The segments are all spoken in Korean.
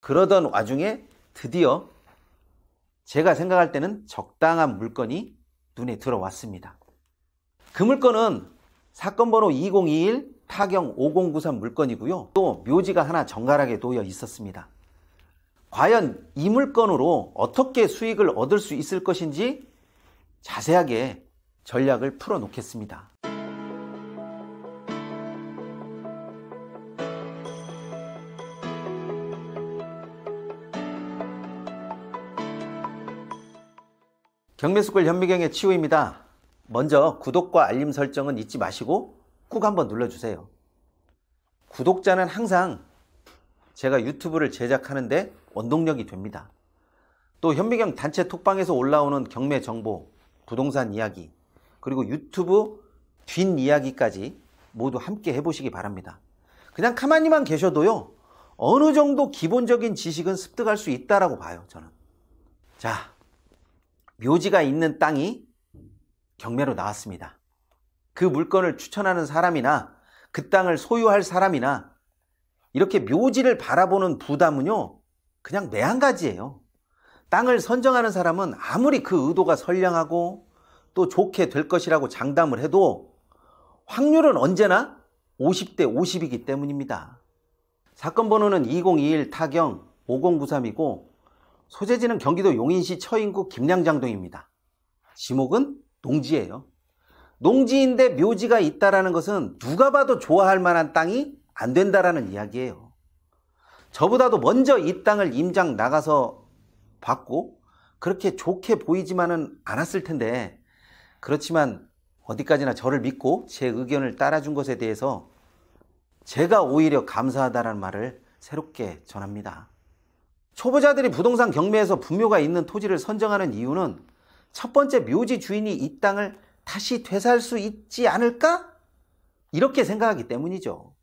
그러던 와중에 드디어 제가 생각할 때는 적당한 물건이 눈에 들어왔습니다. 그 물건은 사건 번호 2021 타경 5093 물건이고요. 또 묘지가 하나 정갈하게 놓여 있었습니다. 과연 이 물건으로 어떻게 수익을 얻을 수 있을 것인지 자세하게 전략을 풀어 놓겠습니다. 경매수골 현미경의 치우입니다. 먼저 구독과 알림 설정은 잊지 마시고 꾹 한번 눌러주세요. 구독자는 항상 제가 유튜브를 제작하는데 원동력이 됩니다. 또 현미경 단체 톡방에서 올라오는 경매 정보, 부동산 이야기, 그리고 유튜브 뒷이야기까지 모두 함께 해보시기 바랍니다. 그냥 가만히만 계셔도요, 어느 정도 기본적인 지식은 습득할 수 있다라고 봐요, 저는. 자, 묘지가 있는 땅이 경매로 나왔습니다. 그 물건을 추천하는 사람이나 그 땅을 소유할 사람이나 이렇게 묘지를 바라보는 부담은요, 그냥 매 한 가지예요. 땅을 선정하는 사람은 아무리 그 의도가 선량하고 또 좋게 될 것이라고 장담을 해도 확률은 언제나 50대 50이기 때문입니다. 사건 번호는 2021 타경 5093이고 소재지는 경기도 용인시 처인구 김량장동입니다. 지목은 농지예요. 농지인데 묘지가 있다라는 것은 누가 봐도 좋아할 만한 땅이 안 된다라는 이야기예요. 저보다도 먼저 이 땅을 임장 나가서 봤고 그렇게 좋게 보이지만은 않았을 텐데, 그렇지만 어디까지나 저를 믿고 제 의견을 따라준 것에 대해서 제가 오히려 감사하다는 말을 새롭게 전합니다. 초보자들이 부동산 경매에서 분묘가 있는 토지를 선정하는 이유는 첫 번째, 묘지 주인이 이 땅을 다시 되살 수 있지 않을까? 이렇게 생각하기 때문이죠.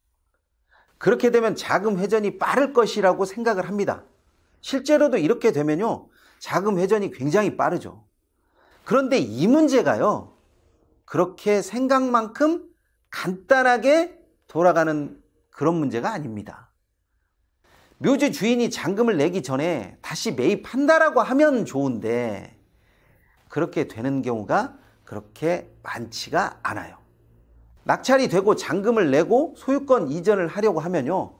그렇게 되면 자금 회전이 빠를 것이라고 생각을 합니다. 실제로도 이렇게 되면요, 자금 회전이 굉장히 빠르죠. 그런데 이 문제가요, 그렇게 생각만큼 간단하게 돌아가는 그런 문제가 아닙니다. 묘지 주인이 잔금을 내기 전에 다시 매입한다라고 하면 좋은데 그렇게 되는 경우가 그렇게 많지가 않아요. 낙찰이 되고 잔금을 내고 소유권 이전을 하려고 하면요,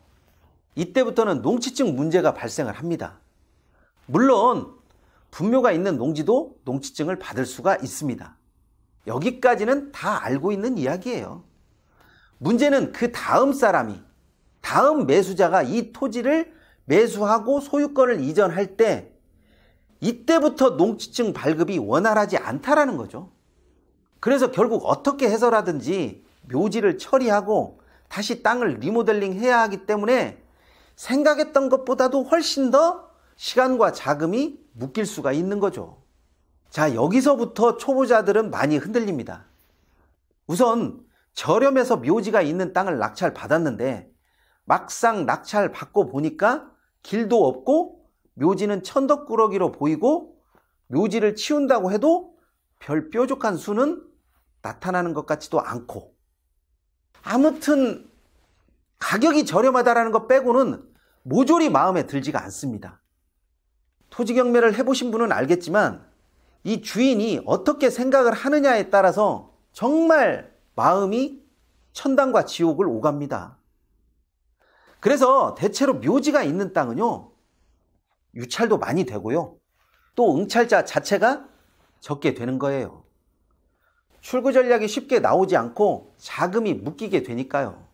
이때부터는 농지증 문제가 발생을 합니다. 물론 분묘가 있는 농지도 농지증을 받을 수가 있습니다. 여기까지는 다 알고 있는 이야기예요. 문제는 그 다음 사람이, 다음 매수자가 이 토지를 매수하고 소유권을 이전할 때 이때부터 농지증 발급이 원활하지 않다라는 거죠. 그래서 결국 어떻게 해서라든지 묘지를 처리하고 다시 땅을 리모델링 해야 하기 때문에 생각했던 것보다도 훨씬 더 시간과 자금이 묶일 수가 있는 거죠. 자, 여기서부터 초보자들은 많이 흔들립니다. 우선 저렴해서 묘지가 있는 땅을 낙찰 받았는데 막상 낙찰 받고 보니까 길도 없고 묘지는 천덕꾸러기로 보이고 묘지를 치운다고 해도 별 뾰족한 수는 나타나는 것 같지도 않고, 아무튼 가격이 저렴하다라는 것 빼고는 모조리 마음에 들지가 않습니다. 토지 경매를 해보신 분은 알겠지만 이 주인이 어떻게 생각을 하느냐에 따라서 정말 마음이 천당과 지옥을 오갑니다. 그래서 대체로 묘지가 있는 땅은요, 유찰도 많이 되고요, 또 응찰자 자체가 적게 되는 거예요. 출구 전략이 쉽게 나오지 않고 자금이 묶이게 되니까요.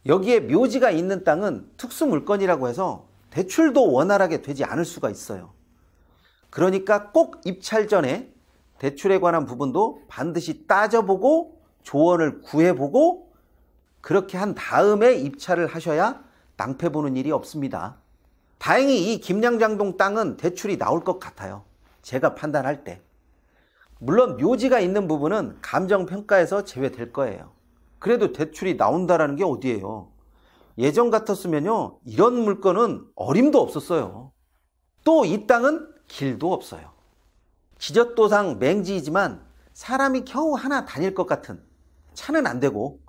여기에 묘지가 있는 땅은 특수 물건이라고 해서 대출도 원활하게 되지 않을 수가 있어요. 그러니까 꼭 입찰 전에 대출에 관한 부분도 반드시 따져보고 조언을 구해보고 그렇게 한 다음에 입찰을 하셔야 낭패 보는 일이 없습니다. 다행히 이 김량장동 땅은 대출이 나올 것 같아요, 제가 판단할 때. 물론 묘지가 있는 부분은 감정평가에서 제외될 거예요. 그래도 대출이 나온다라는 게 어디예요. 예전 같았으면요, 이런 물건은 어림도 없었어요. 또 이 땅은 길도 없어요. 지적도상 맹지이지만 사람이 겨우 하나 다닐 것 같은, 차는 안 되고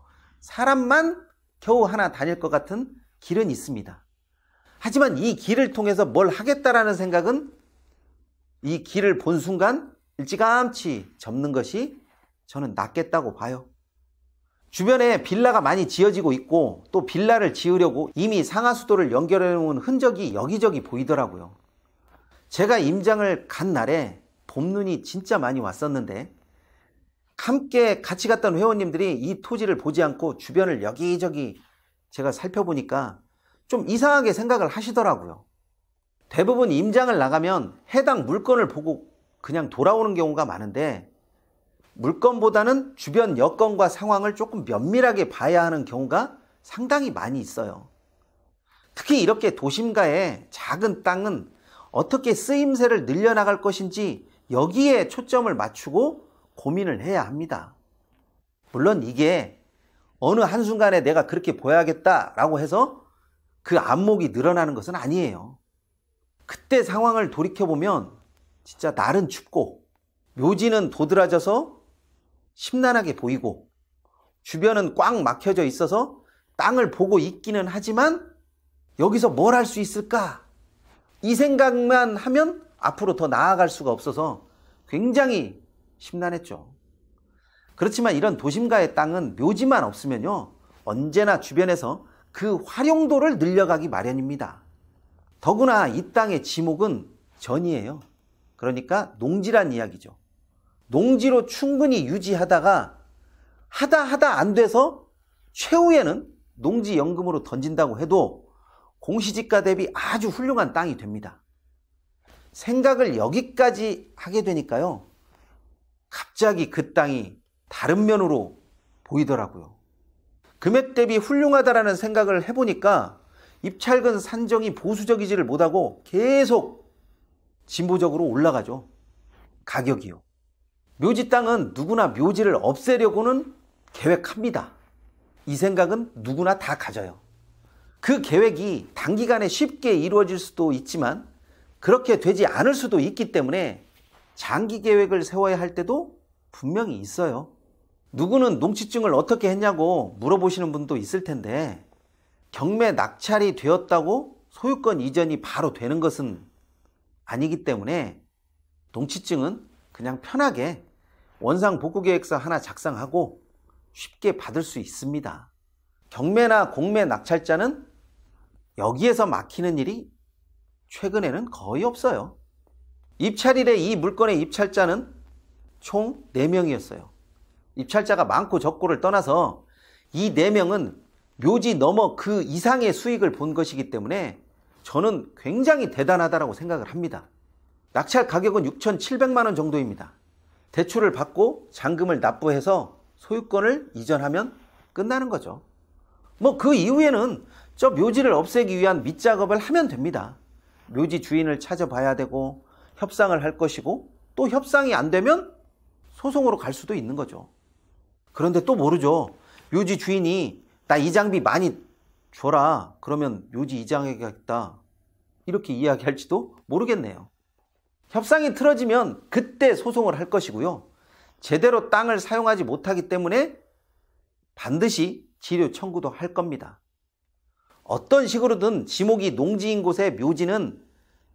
사람만 겨우 하나 다닐 것 같은 길은 있습니다. 하지만 이 길을 통해서 뭘 하겠다라는 생각은 이 길을 본 순간 일찌감치 접는 것이 저는 낫겠다고 봐요. 주변에 빌라가 많이 지어지고 있고 또 빌라를 지으려고 이미 상하수도를 연결해 놓은 흔적이 여기저기 보이더라고요. 제가 임장을 간 날에 봄눈이 진짜 많이 왔었는데 함께 같이 갔던 회원님들이 이 토지를 보지 않고 주변을 여기저기 제가 살펴보니까 좀 이상하게 생각을 하시더라고요. 대부분 임장을 나가면 해당 물건을 보고 그냥 돌아오는 경우가 많은데 물건보다는 주변 여건과 상황을 조금 면밀하게 봐야 하는 경우가 상당히 많이 있어요. 특히 이렇게 도심가의 작은 땅은 어떻게 쓰임새를 늘려나갈 것인지 여기에 초점을 맞추고 고민을 해야 합니다. 물론 이게 어느 한순간에 내가 그렇게 보야겠다라고 해서 그 안목이 늘어나는 것은 아니에요. 그때 상황을 돌이켜보면 진짜 날은 춥고 묘지는 도드라져서 심란하게 보이고 주변은 꽉 막혀져 있어서 땅을 보고 있기는 하지만 여기서 뭘 할 수 있을까? 이 생각만 하면 앞으로 더 나아갈 수가 없어서 굉장히 심란했죠. 그렇지만 이런 도심가의 땅은 묘지만 없으면요 언제나 주변에서 그 활용도를 늘려가기 마련입니다. 더구나 이 땅의 지목은 전이에요. 그러니까 농지란 이야기죠. 농지로 충분히 유지하다가 하다 안 돼서 최후에는 농지연금으로 던진다고 해도 공시지가 대비 아주 훌륭한 땅이 됩니다. 생각을 여기까지 하게 되니까요 갑자기 그 땅이 다른 면으로 보이더라고요. 금액 대비 훌륭하다라는 생각을 해보니까 입찰근 산정이 보수적이지를 못하고 계속 진보적으로 올라가죠. 가격이요. 묘지 땅은 누구나 묘지를 없애려고는 계획합니다. 이 생각은 누구나 다 가져요. 그 계획이 단기간에 쉽게 이루어질 수도 있지만 그렇게 되지 않을 수도 있기 때문에 장기 계획을 세워야 할 때도 분명히 있어요. 누구는 농지증을 어떻게 했냐고 물어보시는 분도 있을 텐데 경매 낙찰이 되었다고 소유권 이전이 바로 되는 것은 아니기 때문에 농지증은 그냥 편하게 원상복구계획서 하나 작성하고 쉽게 받을 수 있습니다. 경매나 공매 낙찰자는 여기에서 막히는 일이 최근에는 거의 없어요. 입찰일에 이 물건의 입찰자는 총 4명이었어요. 입찰자가 많고 적고를 떠나서 이 4명은 묘지 넘어 그 이상의 수익을 본 것이기 때문에 저는 굉장히 대단하다고 생각을 합니다. 낙찰 가격은 6,700만 원 정도입니다. 대출을 받고 잔금을 납부해서 소유권을 이전하면 끝나는 거죠. 그 이후에는 저 묘지를 없애기 위한 밑작업을 하면 됩니다. 묘지 주인을 찾아봐야 되고 협상을 할 것이고 또 협상이 안 되면 소송으로 갈 수도 있는 거죠. 그런데 또 모르죠. 묘지 주인이 나 이장비 많이 줘라. 그러면 묘지 이장하겠다. 이렇게 이야기할지도 모르겠네요. 협상이 틀어지면 그때 소송을 할 것이고요. 제대로 땅을 사용하지 못하기 때문에 반드시 지료 청구도 할 겁니다. 어떤 식으로든 지목이 농지인 곳에 묘지는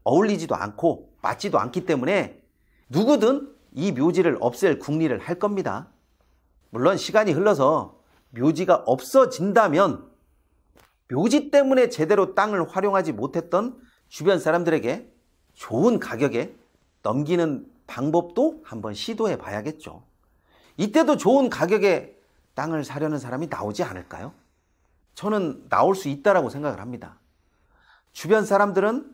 어울리지도 않고 맞지도 않기 때문에 누구든 이 묘지를 없앨 궁리를 할 겁니다. 물론 시간이 흘러서 묘지가 없어진다면 묘지 때문에 제대로 땅을 활용하지 못했던 주변 사람들에게 좋은 가격에 넘기는 방법도 한번 시도해 봐야겠죠. 이때도 좋은 가격에 땅을 사려는 사람이 나오지 않을까요? 저는 나올 수 있다고 생각을 합니다. 주변 사람들은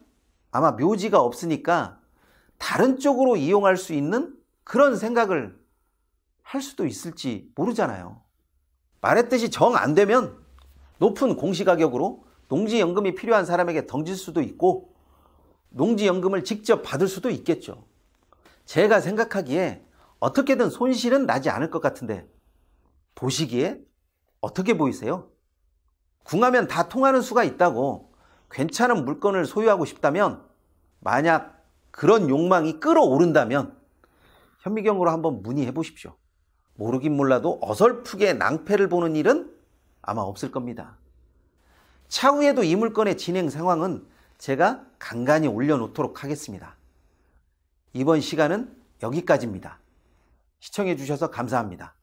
아마 묘지가 없으니까 다른 쪽으로 이용할 수 있는 그런 생각을 할 수도 있을지 모르잖아요. 말했듯이 정 안 되면 높은 공시가격으로 농지연금이 필요한 사람에게 던질 수도 있고 농지연금을 직접 받을 수도 있겠죠. 제가 생각하기에 어떻게든 손실은 나지 않을 것 같은데 보시기에 어떻게 보이세요? 궁하면 다 통하는 수가 있다고 괜찮은 물건을 소유하고 싶다면 만약 그런 욕망이 끌어오른다면 현미경으로 한번 문의해 보십시오. 모르긴 몰라도 어설프게 낭패를 보는 일은 아마 없을 겁니다. 차후에도 이 물건의 진행 상황은 제가 간간히 올려놓도록 하겠습니다. 이번 시간은 여기까지입니다. 시청해 주셔서 감사합니다.